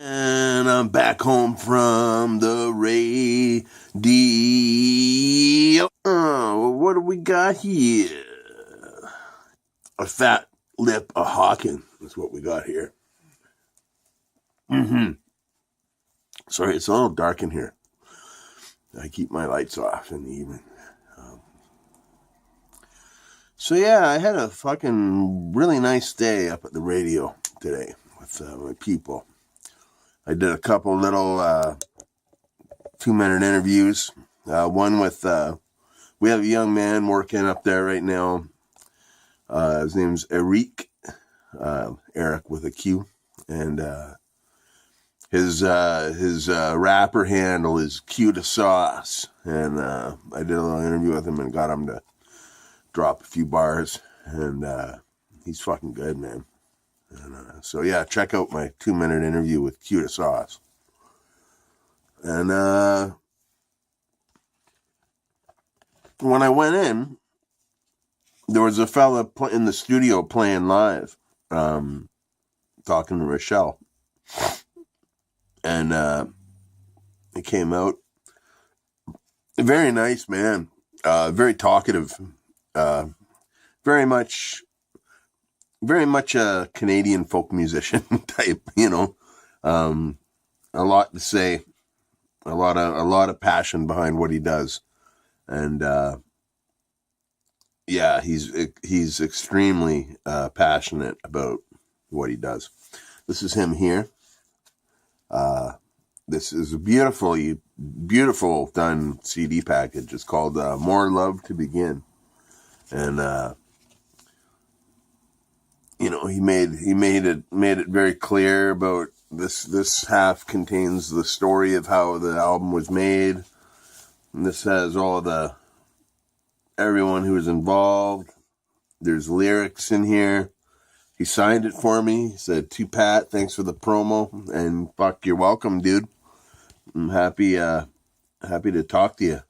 And I'm back home from the radio. What do we got here? A fat lip of Hawking is what we got here. Sorry, it's a little dark in here. I keep my lights off in the evening. So yeah, I had a fucking really nice day up at the radio today with my people. I did a couple little 2-minute interviews. One with, we have a young man working up there right now. His name's Eric, Eric with a Q. And his rapper handle is Q to Sauce. And I did a little interview with him and got him to drop a few bars. And he's fucking good, man. And, so yeah, check out my 2-minute interview with Q to Sauce. And when I went in, there was a fella in the studio playing live, talking to Rochelle. And it came out. Very nice man. Very talkative. Very much a Canadian folk musician type, you know. A lot to say. A lot of passion behind what he does. And yeah, he's extremely passionate about what he does. This is him here. This is a beautiful done CD package. It's called More Love to Begin. And you know, he made it very clear about this half contains the story of how the album was made. And this has all of everyone who was involved. There's lyrics in here. He signed it for me. He said, "To Pat, thanks for the promo." And fuck, you're welcome, dude. I'm happy to talk to you.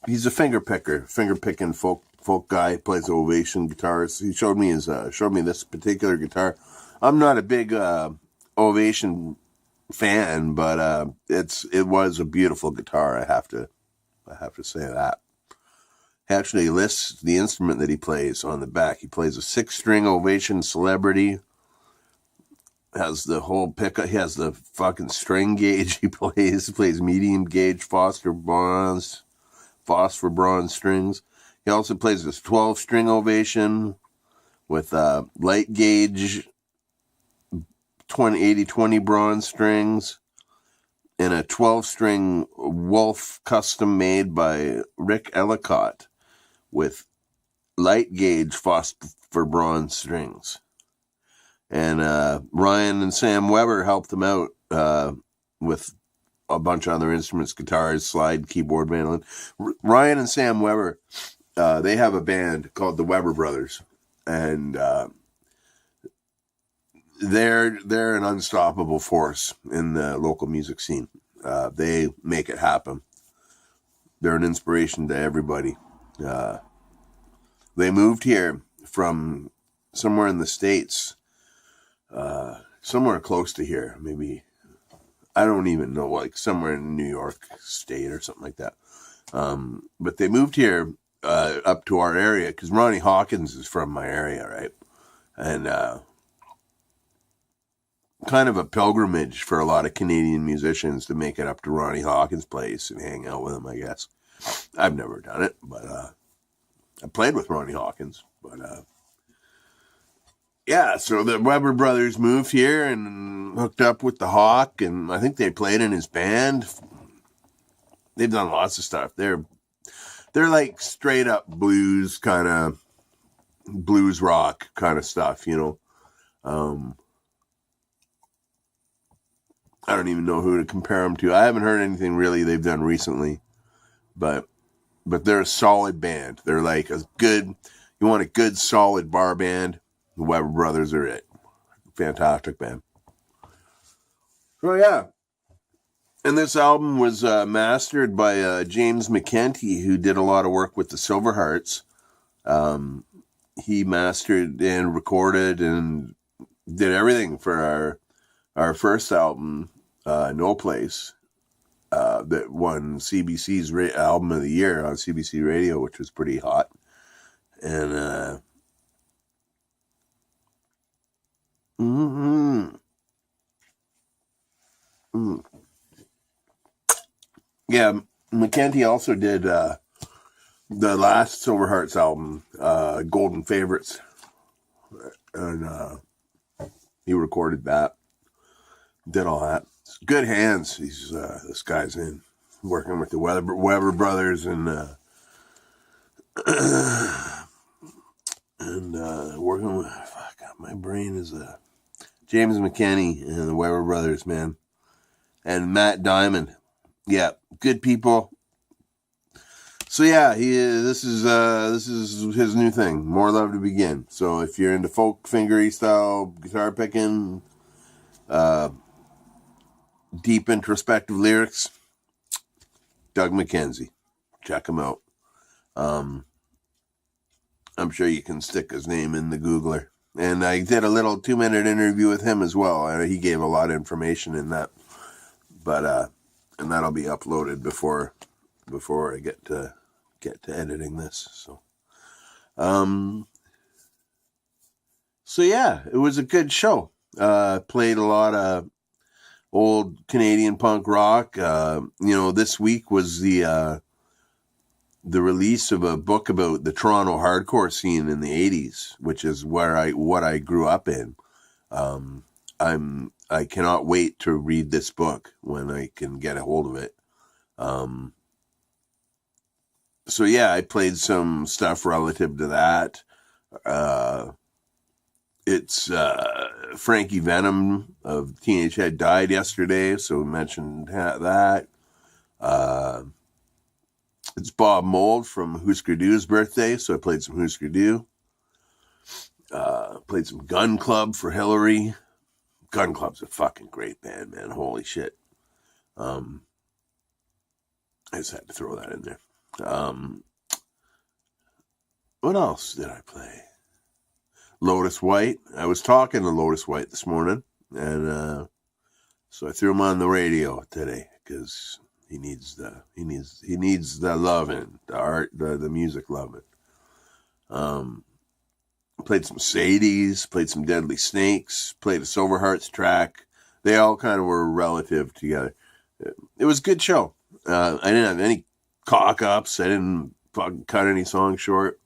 He's a finger picking folk guy. Plays Ovation guitars. He showed me this particular guitar. I'm not a big Ovation fan, but it was a beautiful guitar. I have to say that. He actually lists the instrument that he plays on the back. He plays a 6-string Ovation Celebrity. Has the whole pickup. He has the fucking string gauge he plays. He plays medium gauge phosphor bronze strings. He also plays this 12-string Ovation with light gauge 80-20 bronze strings and a 12-string Wolf custom made by Rick Ellicott with light gauge phosphor bronze strings. And Ryan and Sam Weber helped him out with a bunch of other instruments, guitars, slide, keyboard, mandolin. Ryan and Sam Weber, they have a band called the Weber Brothers, and they're an unstoppable force in the local music scene. They make it happen. They're an inspiration to everybody. They moved here from somewhere in the States. Somewhere close to here, maybe, I don't even know, like somewhere in New York State or something like that. But they moved here up to our area because Ronnie Hawkins is from my area, right? And kind of a pilgrimage for a lot of Canadian musicians to make it up to Ronnie Hawkins' place and hang out with him, I guess. I've never done it, but I played with Ronnie Hawkins, but yeah, so the Weber brothers moved here and hooked up with the Hawk, and I think they played in his band. They've done lots of stuff. They're like straight up blues rock kind of stuff, you know. I don't even know who to compare them to. I haven't heard anything really they've done recently, but they're a solid band. They're like you want a good solid bar band. The Weber brothers are it. Fantastic band. So yeah. And this album was mastered by James McKenty, who did a lot of work with the Silverhearts. He mastered and recorded and did everything for our first album, No Place, that won CBC's album of the year on CBC Radio, which was pretty hot. And yeah, Mackenzie also did the last Silver Hearts album, Golden Favorites, and he recorded that, did all that. It's good hands. This guy's in working with the Weber brothers and working with my brain is James McKenney and the Weber brothers, man, and Matt Diamond. Yeah, good people. So yeah, this is his new thing, More Love to Begin. So if you're into folk fingery style guitar picking, deep introspective lyrics, Doug McKenzie, check him out. I'm sure you can stick his name in the Googler. And I did a little 2-minute interview with him as well. He gave a lot of information in that, but and that'll be uploaded before I get to editing this. So yeah, it was a good show. Played a lot of old Canadian punk rock. This week was the release of a book about the Toronto hardcore scene in the 80s, which is what I grew up in. I cannot wait to read this book when I can get a hold of it. So yeah, I played some stuff relative to that. It's Frankie Venom of Teenage Head died yesterday, so we mentioned that. It's Bob Mould from Husker Du's birthday, so I played some Husker Du. Played some Gun Club for Hillary. Gun Club's a fucking great band, man. Holy shit. I just had to throw that in there. What else did I play? Lotus White. I was talking to Lotus White this morning, and so I threw him on the radio today because he needs the loving, the art, the music loving. Played some Sadies, played some Deadly Snakes, played a Silver Hearts track. They all kind of were relative together. It was a good show. I didn't have any cock-ups. I didn't fucking cut any songs short.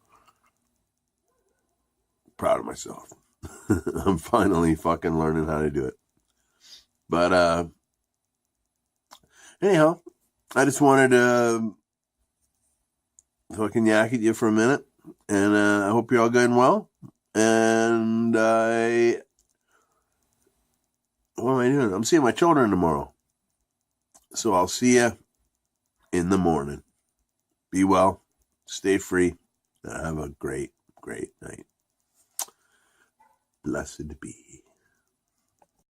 Proud of myself. I'm finally fucking learning how to do it. But anyhow, I just wanted to fucking yak at you for a minute. And I hope you're all good and well. And what am I doing? I'm seeing my children tomorrow. So I'll see you in the morning. Be well. Stay free. And have a great, great night. Blessed be.